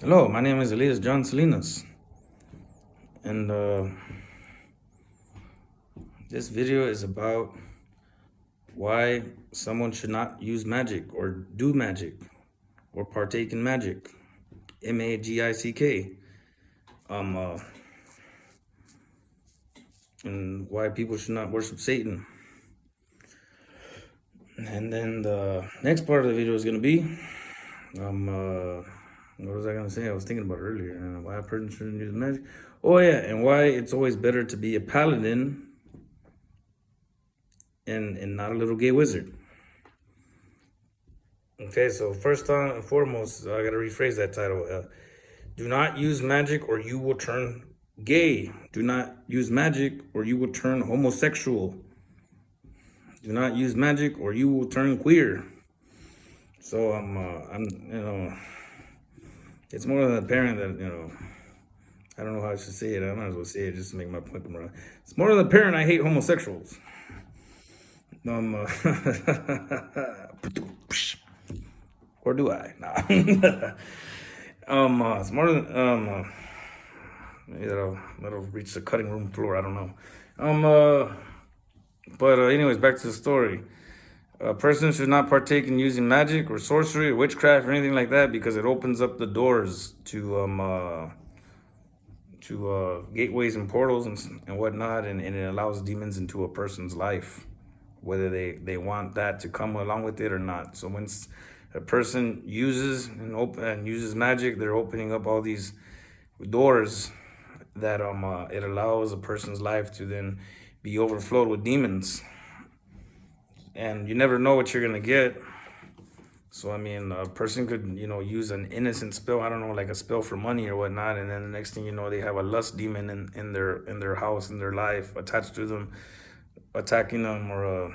Hello, my name is Elias Salinas, and this video is about why someone should not use magic or do magic or partake in magic. MAGICK. Um, uh, and why people should not worship Satan. And then the next part of the video is going to be, what was I going to say? I was thinking about it earlier. Why a person shouldn't use magic. Oh, yeah, and why it's always better to be a paladin and not a little gay wizard. Okay, so first and foremost, I gotta rephrase that title. Do not use magic or you will turn gay. Do not use magic or you will turn homosexual. Do not use magic or you will turn queer. So it's more than apparent that, I don't know how I should say it. I might as well say it just to make my point come around. It's more than apparent I hate homosexuals. Or do I? Nah. It's more than maybe that'll reach the cutting room floor. I don't know. But anyways, back to the story. A person should not partake in using magic or sorcery or witchcraft or anything like that because it opens up the doors to gateways and portals and whatnot, and it allows demons into a person's life, whether they want that to come along with it or not. So when a person uses and uses magic, they're opening up all these doors that it allows a person's life to then be overflowed with demons, and you never know what you're gonna get. So I mean, a person could use an innocent spell, I don't know, like a spell for money or whatnot, and then the next thing you know, they have a lust demon in their house, in their life, attached to them, attacking them, or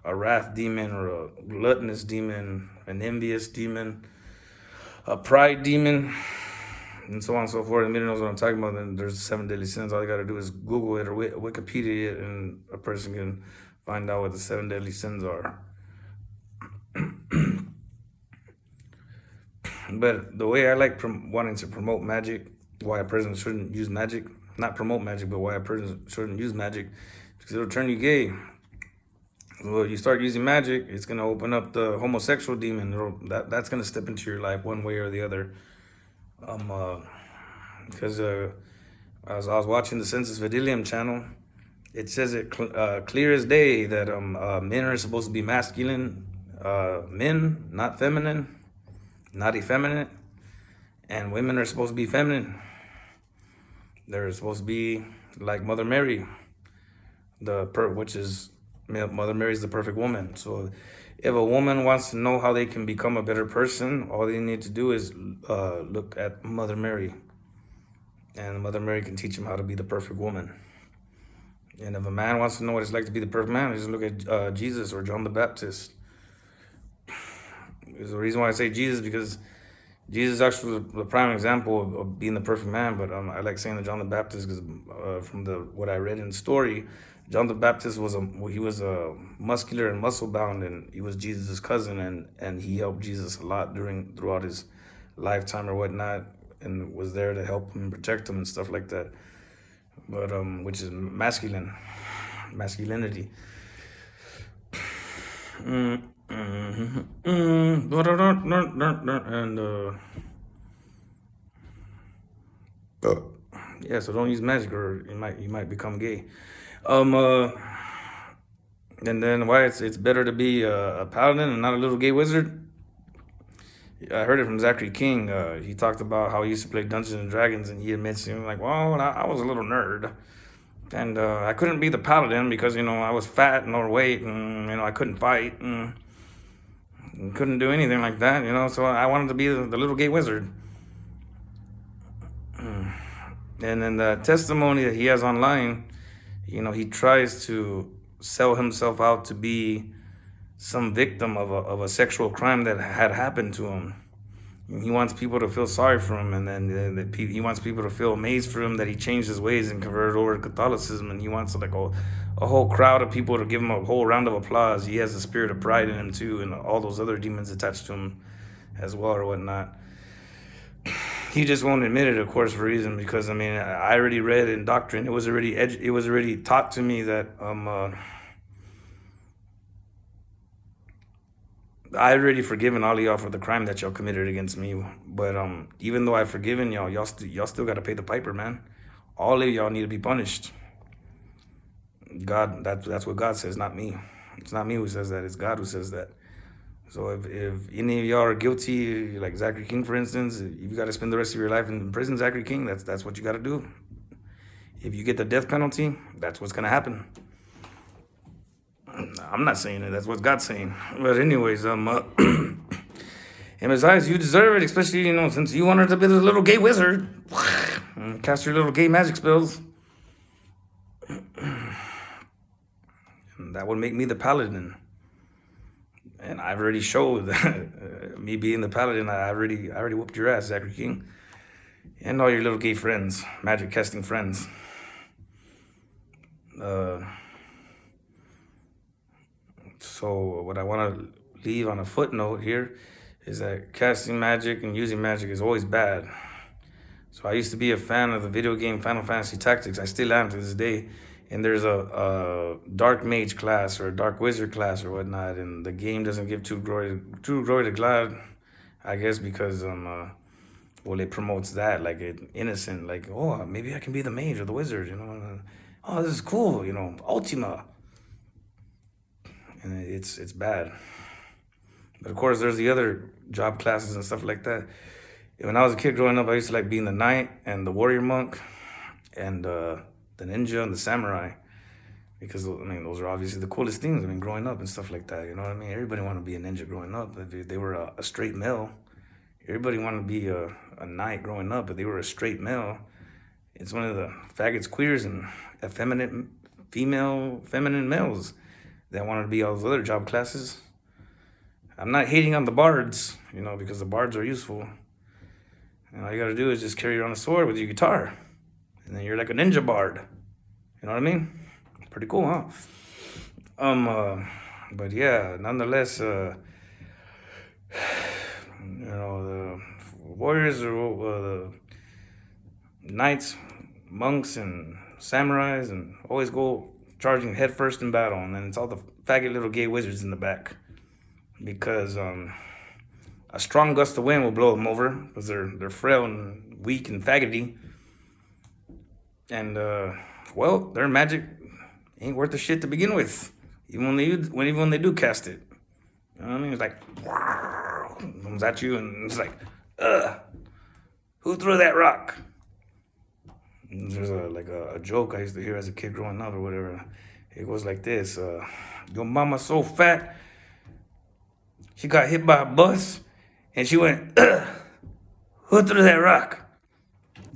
a wrath demon, or a gluttonous demon, an envious demon, a pride demon, and so on and so forth. Anybody knows what I'm talking about, then there's 7 deadly sins. All you gotta do is Google it or Wikipedia it, and a person can find out what the 7 deadly sins are. But the way I like wanting to promote magic, why a person shouldn't use magic, not promote magic, but why a person shouldn't use magic, because it'll turn you gay. Well, you start using magic, it's going to open up the homosexual demon. That's going to step into your life one way or the other. Because as I was watching the Sensus Vidilium channel, it says it clear as day that men are supposed to be masculine, men, not feminine, not effeminate, and women are supposed to be feminine. They're supposed to be like Mother Mary, which is Mother Mary is the perfect woman. So if a woman wants to know how they can become a better person, all they need to do is look at Mother Mary, and Mother Mary can teach them how to be the perfect woman. And if a man wants to know what it's like to be the perfect man, just look at Jesus or John the Baptist. There's the reason why I say Jesus, because Jesus actually was the prime example of being the perfect man. But I like saying that John the Baptist, because from what I read in the story, John the Baptist was muscular and muscle bound, and he was Jesus' cousin, and he helped Jesus a lot throughout his lifetime or whatnot, and was there to help him, protect him, and stuff like that. But which is masculinity. And yeah, so don't use magic or you might become gay. And then why it's better to be a paladin and not a little gay wizard. I heard it from Zachary King. He talked about how he used to play Dungeons and Dragons, and he admits, like, well, I was a little nerd, and I couldn't be the paladin because I was fat and overweight, and I couldn't fight and couldn't do anything like that, So I wanted to be the little gay wizard. And then the testimony that he has online, he tries to sell himself out to be some victim of a sexual crime that had happened to him. He wants people to feel sorry for him, and then he wants people to feel amazed for him that he changed his ways and converted over to Catholicism, and he wants like a whole crowd of people to give him a whole round of applause. He has a spirit of pride in him too, and all those other demons attached to him as well or whatnot. He just won't admit it, of course, for a reason, because I mean, I already read in doctrine. It was already taught to me that I already forgiven all of y'all for the crime that y'all committed against me. But even though I've forgiven y'all, y'all still got to pay the piper, man. All of y'all need to be punished. God, that's what God says, not me. It's not me who says that. It's God who says that. So if any of y'all are guilty, like Zachary King, for instance, if you got to spend the rest of your life in prison, Zachary King, that's what you got to do. If you get the death penalty, that's what's gonna happen. I'm not saying it. That's what God's saying. But anyways, and besides, you deserve it, especially since you wanted to be the little gay wizard, cast your little gay magic spells. And that would make me the paladin. And I've already showed that me being the paladin. I already whooped your ass, Zachary King, and all your little gay friends, magic casting friends. So what I want to leave on a footnote here is that casting magic and using magic is always bad. So I used to be a fan of the video game Final Fantasy Tactics. I still am to this day. And there's a dark mage class or a dark wizard class or whatnot, and the game doesn't give true glory to God, I guess, because well, it promotes that like it innocent, like, oh, maybe I can be the mage or the wizard, oh, this is cool, Ultima, and it's bad. But of course, there's the other job classes and stuff like that. When I was a kid growing up, I used to like being the knight and the warrior monk and the ninja and the samurai, because I mean those are obviously the coolest things. I mean, growing up and stuff like that, you know what I mean? Everybody wanted to be a ninja growing up. If they were a straight male, everybody wanted to be a knight growing up, but they were a straight male. It's one of the faggots, queers, and effeminate feminine males that wanted to be all those other job classes. I'm not hating on the bards, because the bards are useful. And all you gotta do is just carry around a sword with your guitar, and then you're like a ninja bard. You know what I mean? Pretty cool, huh? But yeah, nonetheless, the warriors or the knights, monks, and samurais, and always go charging headfirst in battle, and then it's all the faggot little gay wizards in the back, because a strong gust of wind will blow them over, because they're frail and weak and faggoty. And well, their magic ain't worth the shit to begin with, even when they do cast it. You know what I mean? It's like comes at you, and it's like, who threw that rock? And there's a joke I used to hear as a kid growing up or whatever. It goes like this: your mama's so fat, she got hit by a bus, and she went, who threw that rock?